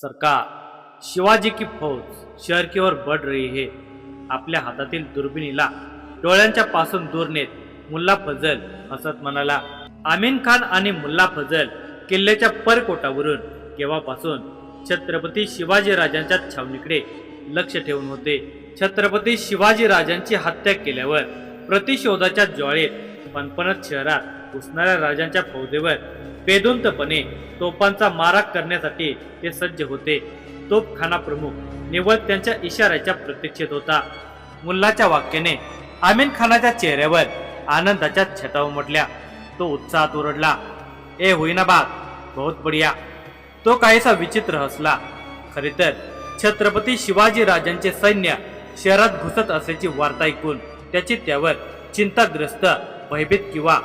सरकार, शिवाजी की फौज शहर की ओर बढ़ रही है। आपल्या हातातील दुर्बिणीला डोळ्यांच्या पासून दूर नेत मुल्ला फजल हसत म्हणाला, आमीन खान आणि मुल्ला फजल किल्ल्याच्या परकोटावरून केव्हापासून छत्रपती शिवाजी राजांच्या छावणीकडे लक्ष ठेवून होते। छत्रपती शिवाजी राजांची हत्या केल्यावर प्रतिशोधाच्या ज्वाळेत पणपणत शहरात घुसणाऱ्या राजांच्या फौजेवर बेधुंतपणे तोफांचा मारा करण्यासाठी ते सज्ज होते। तोफखाना प्रमुख निव्वळ त्यांच्या इशाऱ्याच्या प्रतीक्षेत होता। मुल्लाच्या वाक्याने आमीन खानाच्या चेहऱ्यावर आनंदाच्या छटा उमटल्या। तो उत्साहात ओरडला, ए होईना बाग, बहुत बढिया। तो काहीसा विचित्र हसला। खरे तर छत्रपती शिवाजी राजांचे सैन्य शहरात घुसत असल्याची वार्ता ऐकून त्याची त्यावर चिंताग्रस्त, भयभीत किंवा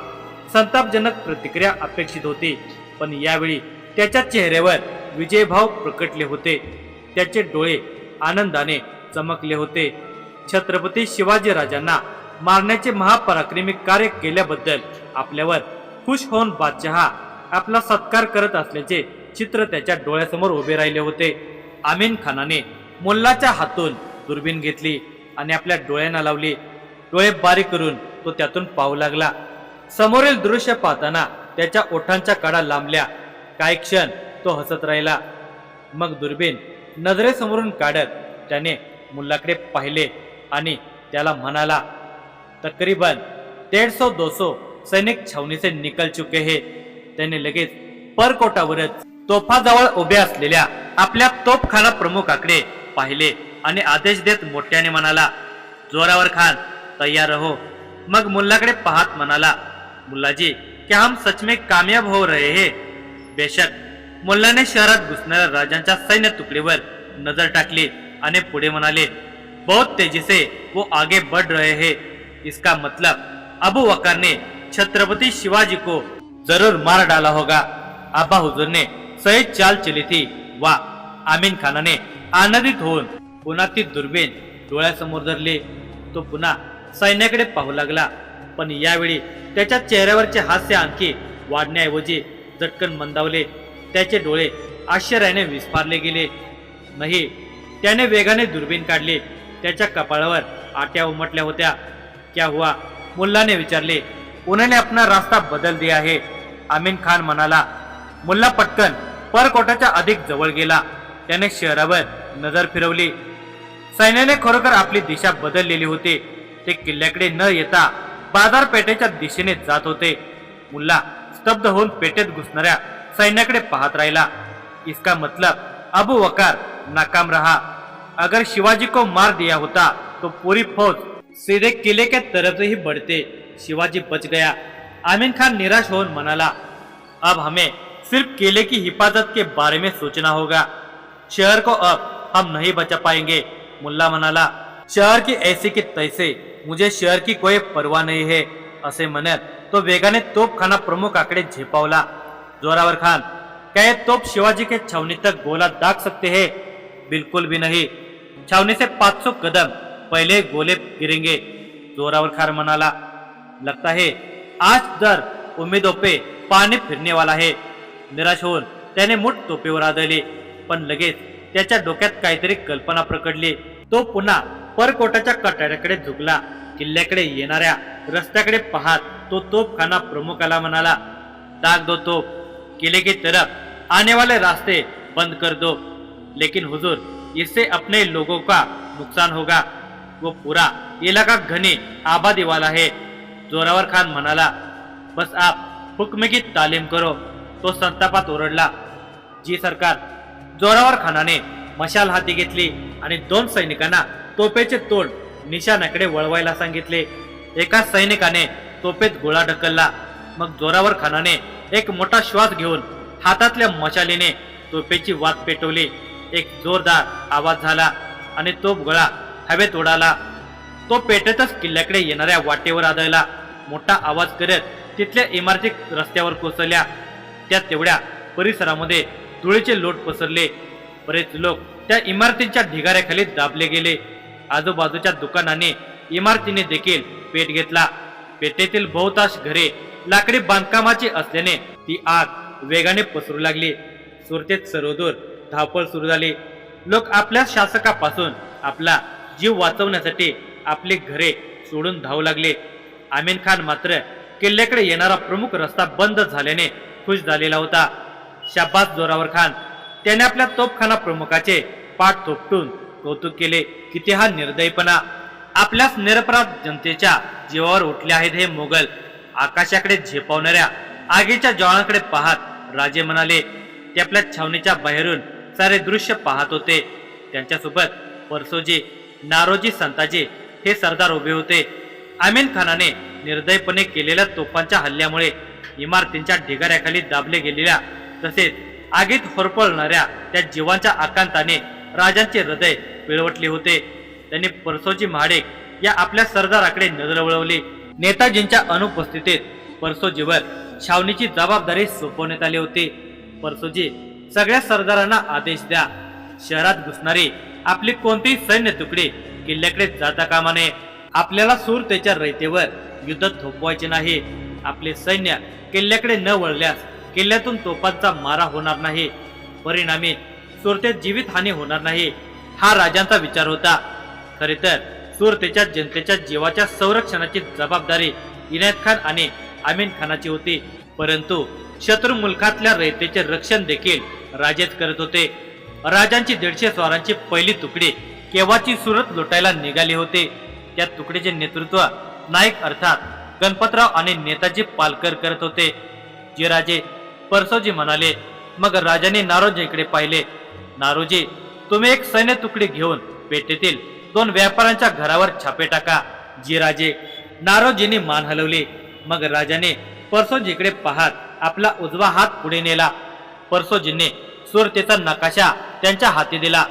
संतापजनक प्रतिक्रिया अपेक्षित होती, पण यावेळी त्याच्या चेहऱ्यावर विजयभाव प्रकटले होते। त्याचे डोळे आनंदाने चमकले होते। छत्रपती शिवाजी राजांना मारण्याचे महापराक्रमी कार्य केल्याबद्दल आपल्यावर खुश होऊन बादशहा आपला सत्कार करत असल्याचे चित्र त्याच्या डोळ्यासमोर उभे राहिले होते। आमीन खानाने मुल्लाच्या हातून दुर्बीण घेतली आणि आपल्या डोळ्यांना लावली। डोळे बारीक करून तो त्यातून पाहू लागला। समोरील दृश्य पाहताना त्याच्या ओठांच्या कडा लांबल्या। काही क्षण तो हसत राहिला। मग दुर्बीण नजरेसमोरून काढत त्याने मुल्लाकडे पाहिले आणि त्याला म्हणाला, तकरीबन 150-200 सैनिक छावनी से निकल चुके हैं। त्याने लगेच परकोटावरच तोफाजवळ उभे असलेल्या आपल्या तोफखाना प्रमुखाकडे पाहिले आणि आदेश देत मोठ्याने म्हणाला, जोरावर खान, तैयार रहो। मग मुल्लाकडे पाहत म्हणाला, मुल्लाजी, क्या हम सच में कामयाब हो रहे हैं? बेशक। मुल्लाने शहरात घुसणाऱ्या राजांच्या सैन्य तुकडीवर नजर टाकली आणि पुढे म्हणाले, बहुत तेजी से वो आगे बढ़ रहे हैं। इसका मतलब अबू वकार ने छत्रपति शिवाजी को जरूर मार डाला होगा। आबा हुजूर ने सही चाल चली थी। वाह। आमीन खानाने आनंदित होऊन पुन्हा ती दुर्बीण डोळ्यासमोर धरली। तो पुन्हा सैन्याकडे पाहू लागला, पण यावेळी त्याच्या चेहऱ्यावरचे हास्य आणखी वाढण्याऐवजी झटकन मंदावले। त्याचे डोळे आश्चर्याने विस्फारले गेले। नाही, त्याने वेगाने दुर्बीण काढली। त्याच्या कपाळावर आट्या उमटल्या होत्या। क्या हुआ? मुल्ला ने विचारले। उन्होंने अपना रास्ता बदल दिया है, आमीन खान म्हणाला। मुल्ला पटकन परकोटाच्या अधिक जवळ गेला। त्याने शहरावर नजर फिरवली। सैन्याने खरोखर आपली दिशा बदललेली होती। ते किल्ल्याकडे न येता बाजारपेठेच्या दिशेने जात होते। मुल्ला स्तब्ध होऊन पेटेत घुसणाऱ्या सैन्याकडे पाहत राहिला। इसका मतलब अबू वकार नाकाम रहा। अगर शिवाजी को मार दिया होता तो पूरी फौज सीधे किले के तरफ ही बढ़ते। शिवाजी बच गया। आमीन खान निराश होकर म्हणाला, अब हमें सिर्फ किले की हिफाजत के बारे में सोचना होगा। शहर को अब हम नहीं बचा पाएंगे। मुल्ला म्हणाला, शहर की ऐसी की तैसे, मुझे शहर की कोई परवाह नहीं है। असे म्हणत तो वेगाने तोफखाना प्रमुखाकडे झेपावला। जोरावर खान, क्या ये तोप शिवाजी के छावनी तक गोला दाग सकते हैं? बिल्कुल भी नहीं। छावनी से 500 कदम पहले गोले गिरेंगे। जोरावर खान म्हणाला, लगता है आज दर उम्मीदों पे पाणी फिरने वाला है। निराश होऊन त्याने मुठ तोपेवर आदळली, पण लगेच त्याच्या डोक्यात काहीतरी कल्पना प्रकटली। तो पुन्हा परकोटाच्या कटाऱ्याकडे झुकला। किल्ल्याकडे येणाऱ्या रस्त्याकडे पाहत तो तोफखाना प्रमुखाला म्हणाला, दाग दो तोप, किले की तरफ आने वाले रास्ते बंद कर दो। लेकिन हुजूर, इससे अपने लोगों का नुकसान होगा। वो पूरा इलाका घनी आबादी वाला है। जोरावर खान म्हणाला, बस आप हुक्म की तालीम करो। तो संतापात ओरडला, जी सरकार। जोरावर खानाने मशाल हाती घेतली आणि 2 सैनिकांना तोफेचे तोंड निशाण्याकडे वळवायला सांगितले। एका सैनिकाने तोफेत गोळा ढकलला। मग जोरावर खानाने एक मोठा श्वास घेऊन हातातल्या मशालीने तोफेची वात पेटवली। एक जोरदार आवाज झाला आणि तोफ गोळा हवेत उडाला। तो पेटतच किल्ल्याकडे येणाऱ्या वाटेवर आदळला। मोठा आवाज करत तिथल्या इमारती रस्त्यावर कोसळल्या। त्या तेवढ्या परिसरामध्ये धुळीचे लोट पसरले। बरेच लोक त्या इमारतींच्या ढिगाऱ्याखाली दाबले गेले। आजूबाजूच्या दुकानांनी, इमारतीने देखील पेट घेतला। पेटेतील बहुतांश घरे लाकडी बांधकामाची असल्याने ती आग वेगाने पसरू लागली। सुरतेत सर्वदूर धावपळ सुरू झाली. लोक आपल्या शासकापासून आपला जीव वाचवण्यासाठी आपली घरे सोडून धावू लागले. आमीन खान मात्र किल्ल्याकडे येणारा प्रमुख रस्ता बंद झाल्याने खुश झालेला होता. शाबास जोरावर खान, त्याने आपल्या तोफखाना प्रमुखाचे पाठ थोपटून कौतुक केले. किती हा निर्दयीपणा! आपल्याच निरपराध जनतेच्या जीवावर उठले आहेत हे मोगल. आकाशाकडे झेपावणाऱ्या आगीच्या ज्वाळांकडे पाहत राजे म्हणाले. ते आपल्या छावणीच्या बाहेरून सारे दृश्य पाहत होते. त्यांच्यासोबत परसोजी, नारोजी, संताजी हे सरदार उभे होते. आमीन खानाने निर्दयपणे केलेल्या तोफांच्या हल्ल्यामुळे इमारतींच्या ढिगाऱ्याखाली दाबले गेलेल्या तसेच आगीत होरपळणाऱ्या त्या जीवांच्या आकांताने राजांचे हृदय पिळवटले होते. त्यांनी परसोजी महाडिक या आपल्या सरदाराकडे नजर वळवली. नेताजींच्या अनुपस्थितीत परसोजीवर छावणीची जबाबदारी सोपवण्यात आली होती. परसोजी सगळ्या सरदारांना आदेश द्या. शहरात घुसणारी आपली कोणतीही सैन्य तुकडी किल्ल्याकडे जाता कामा नये. आपल्याला सुरतेच्या रयतेवर युद्ध थोपवायचे नाही. आपले सैन्य किल्ल्याकडे न वळल्यास किल्ल्यातून तोफांचा मारा होणार नाही. परिणामी सुरतेत जीवितहानी होणार नाही. हा राजांचा विचार होता. खरे तर सुरतेच्या जनतेच्या जीवाच्या संरक्षणाची जबाबदारी इनायत खान आणि आमीन खानाची होती. परंतु शत्रू मुलखातल्या रयतेचे रक्षण देखील राजेच करत होते. राजांची 150 स्वारांची पहिली तुकडी केव्हाची सुरत लुटायला निघाली होती. त्या तुकडीचे नेतृत्व नाईक अर्थात गणपतराव आणि नेताजी पालकर करत होते. जे राजे परसोजी म्हणाले. मग राजांनी नारोजीकडे पाहिले. नारोजी, तुम्ही एक सैन्य तुकडी घेऊन पेठेतील 2 व्यापाऱ्यांच्या घरावर छापे टाका. जी राजे. नारोजींनी मान हलवली. मग राजाने परसोजीकडे पाहत आपला उजवा हात पुढे नेला. परसोजींनी सुरतेचा नकाशा त्यांच्या हाती दिला.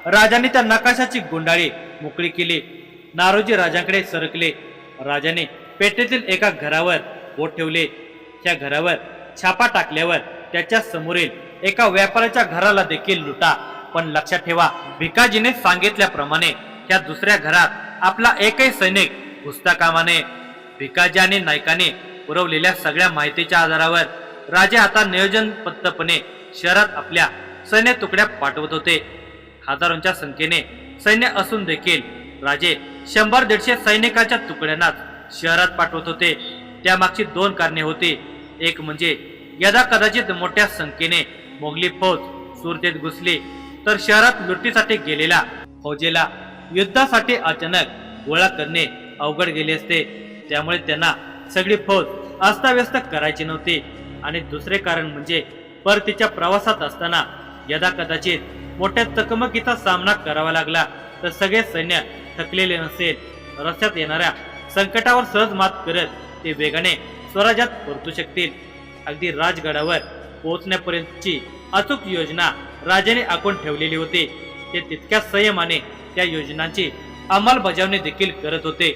राजाने त्या नकाशाची गुंडाळी मोकळी केली. नारोजी राजांकडे सरकले. राजाने पेठेतील एका घरावर बोट ठेवले. त्या घरावर छापा टाकल्यावर त्याच्या समोरील एका व्यापाऱ्याच्या घराला देखील लुटा. पण लक्षात ठेवा, भिकाजीने सांगितल्याप्रमाणे त्या दुसऱ्या घरात आपला एकही सैनिक घुसता कामा नये. भिकाजी आणि नाईकाने पुरवलेल्या सगळ्या माहितीच्या आधारावर राजे आता नियोजनबद्धपणे शहरात आपल्या सैन्य तुकड्या पाठवत होते. हजारोंच्या संख्येने सैन्य असून देखील राजे 100-150 सैनिकांच्या तुकड्यांनाच शहरात पाठवत होते. त्यामागची 2 कारणे होती. एक म्हणजे यदा कदाचित मोठ्या संख्येने मोगली फौज सुरतेत घुसली तर शहरात लुटीसाठी गेलेल्या फौजेला युद्धासाठी अचानक गोळा करणे अवघड गेले असते. त्यामुळे त्यांना सगळी फौज अस्ताव्यस्त करायची नव्हती. आणि दुसरे कारण म्हणजे परतीच्या प्रवासात असताना यदा कदाचित मोठ्या चकमकीचा सामना करावा लागला तर सगळे सैन्य थकलेले नसेल. रस्त्यात येणाऱ्या संकटावर सहज मात करत ते वेगाने स्वराज्यात परतू शकतील. अगदी राजगडावर पोहोचण्यापर्यंतची अचूक योजना राजाने आखून ठेवलेली होती. ते तितक्या संयमाने त्या योजनांची अंमलबजावणी देखील करत होते.